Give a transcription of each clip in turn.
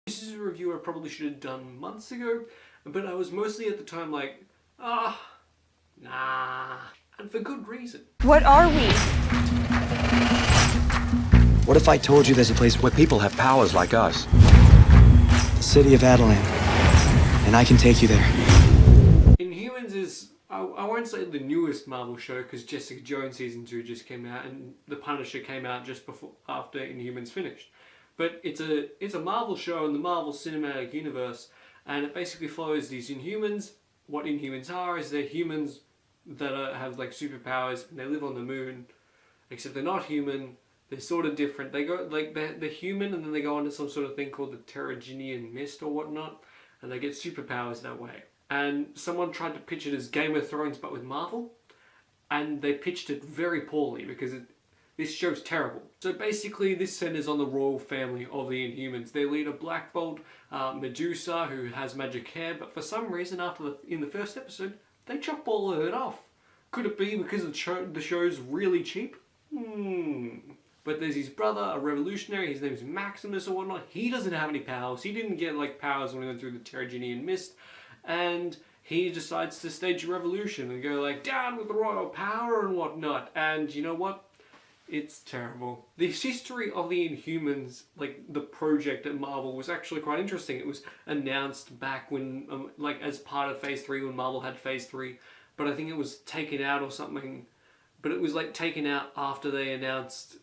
This is a review I probably should have done months ago, but I was mostly at the time like, nah. And for good reason. What are we? What if I told you there's a place where people have powers like us? The city of Adelan. And I can take you there. Inhumans is, I won't say the newest Marvel show, because Jessica Jones season 2 just came out and The Punisher came out just after Inhumans finished. But it's a Marvel show in the Marvel Cinematic Universe, and it basically follows these Inhumans. What Inhumans are is they're humans that have like superpowers, and they live on the moon, except they're not human. They're sort of different. They go like they're human, and then they go on to some sort of thing called the Terrigenian Mist or whatnot, and they get superpowers that way. And someone tried to pitch it as Game of Thrones but with Marvel, and they pitched it very poorly because this show's terrible. So basically this centers on the royal family of the Inhumans. They lead a Black Bolt, Medusa, who has magic hair, but for some reason in the first episode, they chop all of it off. Could it be because the show's really cheap? But there's his brother, a revolutionary, his name's Maximus or whatnot. He doesn't have any powers. He didn't get like powers when he went through the Terrigenian Mist. And he decides to stage a revolution and go like, down with the royal power and whatnot. And you know what? It's terrible. The history of the Inhumans, like the project at Marvel, was actually quite interesting. It was announced back when, like as part of Phase 3 when Marvel had Phase 3. But I think it was taken out or something. But it was like taken out after they announced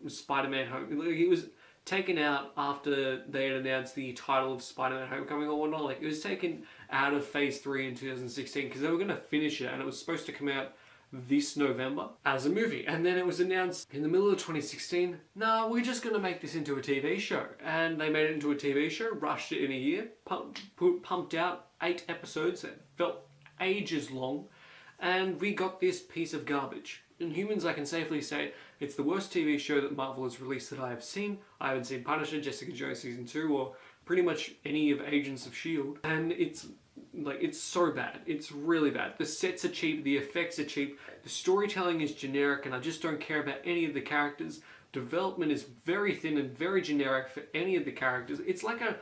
Spider-Man It was taken out after they had announced the title of Spider-Man Homecoming or whatnot. Like it was taken out of Phase 3 in 2016 because they were going to finish it and it was supposed to come out this November as a movie. And then it was announced in the middle of 2016, no, we're just going to make this into a TV show. And they made it into a TV show, rushed it in a year, pumped out 8 episodes that felt ages long, and we got this piece of garbage. Inhumans, I can safely say, it's the worst TV show that Marvel has released that I have seen. I haven't seen Punisher, Jessica Jones season 2, or pretty much any of Agents of S.H.I.E.L.D. And it's so bad. It's really bad. The sets are cheap, the effects are cheap, the storytelling is generic, and I just don't care about any of the characters. Development is very thin and very generic for any of the characters. It's like a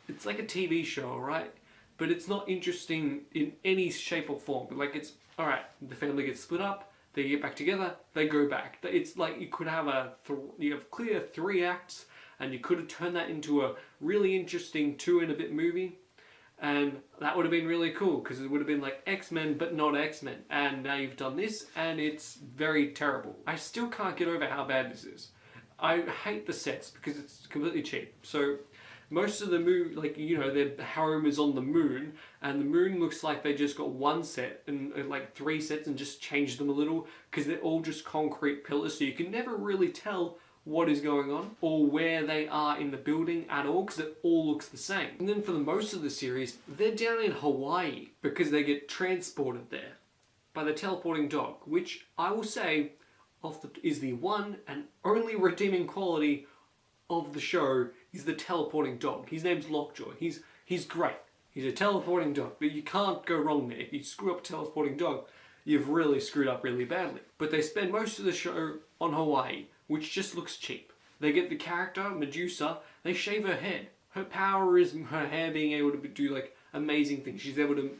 TV show, right? But it's not interesting in any shape or form. But like it's, alright, the family gets split up, they get back together, they go back. It's like you could have you have clear 3 acts, and you could have turned that into a really interesting 2 and a bit movie. And that would have been really cool, because it would have been like X-Men but not X-Men. And now you've done this, and it's very terrible. I still can't get over how bad this is. I hate the sets because it's completely cheap. So most of the movie, like, you know, their harem is on the moon, and the moon looks like they just got 1 set and like 3 sets and just changed them a little, because they're all just concrete pillars, so you can never really tell what is going on or where they are in the building at all, because it all looks the same. And then for the most of the series, they're down in Hawaii because they get transported there by the teleporting dog, which I will say is the one and only redeeming quality of the show is the teleporting dog. His name's Lockjaw. He's great. He's a teleporting dog, but you can't go wrong there. If you screw up a teleporting dog, you've really screwed up really badly. But they spend most of the show on Hawaii, which just looks cheap. They get the character, Medusa, they shave her head. Her power is her hair being able to do like amazing things. She's able to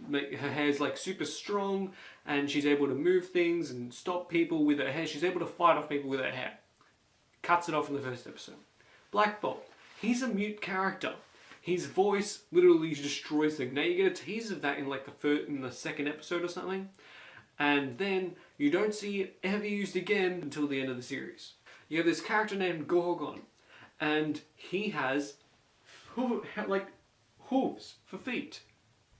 make her hair's like super strong, and she's able to move things and stop people with her hair. She's able to fight off people with her hair. Cuts it off in the first episode. Black Bolt, he's a mute character. His voice literally destroys things. Now you get a tease of that in like in the second episode or something, and then you don't see it ever used again until the end of the series. You have this character named Gorgon, and he has like hooves for feet.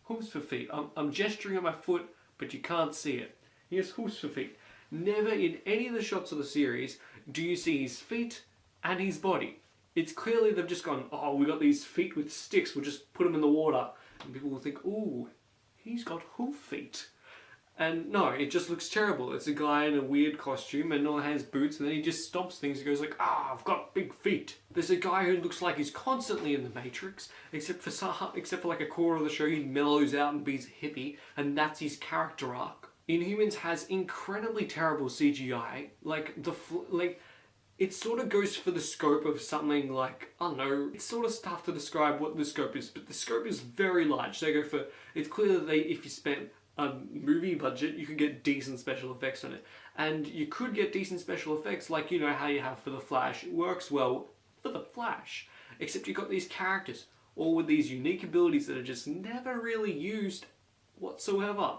Hooves for feet. I'm gesturing at my foot, but you can't see it. He has hooves for feet. Never in any of the shots of the series do you see his feet and his body. It's clearly they've just gone, oh, we got these feet with sticks, we'll just put them in the water. And people will think, ooh, he's got hoof feet. And no, it just looks terrible. It's a guy in a weird costume and has boots, and then he just stomps things and goes like, I've got big feet. There's a guy who looks like he's constantly in the Matrix, except for like a quarter of the show, he mellows out and be's a hippie, and that's his character arc. Inhumans has incredibly terrible CGI. it sort of goes for the scope of something like, I don't know, it's sort of tough to describe what the scope is, but the scope is very large. They go for, it's clear that if you spent a movie budget, you could get decent special effects on it. And you could get decent special effects like, you know, how you have for The Flash. It works well for The Flash. Except you've got these characters, all with these unique abilities that are just never really used whatsoever.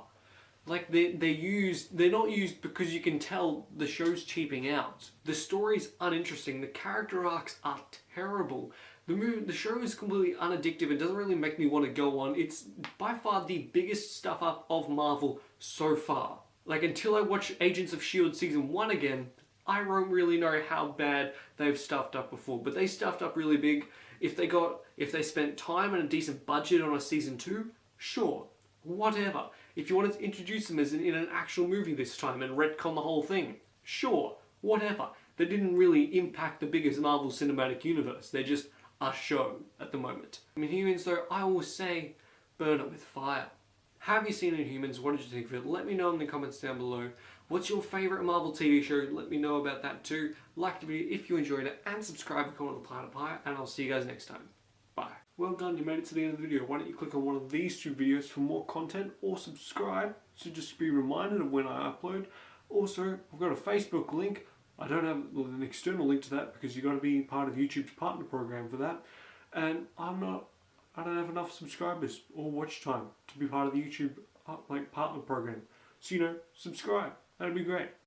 Like they're not used because you can tell the show's cheaping out. The story's uninteresting, the character arcs are terrible. The show is completely unaddictive and doesn't really make me want to go on. It's by far the biggest stuff up of Marvel so far. Like until I watch Agents of S.H.I.E.L.D. Season 1 again, I won't really know how bad they've stuffed up before. But they stuffed up really big. If they spent time and a decent budget on a Season 2, sure, whatever. If you wanted to introduce them as in an actual movie this time and retcon the whole thing, sure, whatever. They didn't really impact the biggest Marvel Cinematic Universe. They're just a show at the moment. Inhumans though, I will say, burn it with fire. Have you seen Inhumans? What did you think of it? Let me know in the comments down below. What's your favourite Marvel TV show? Let me know about that too. Like the video if you enjoyed it, and subscribe and comment on Platypus, and I'll see you guys next time. Bye. Well done, you made it to the end of the video. Why don't you click on one of these two videos for more content, or subscribe to just be reminded of when I upload. Also, I've got a Facebook link. I don't have an external link to that because you've got to be part of YouTube's partner program for that. And I don't have enough subscribers or watch time to be part of the YouTube partner program. So, you know, subscribe. That'd be great.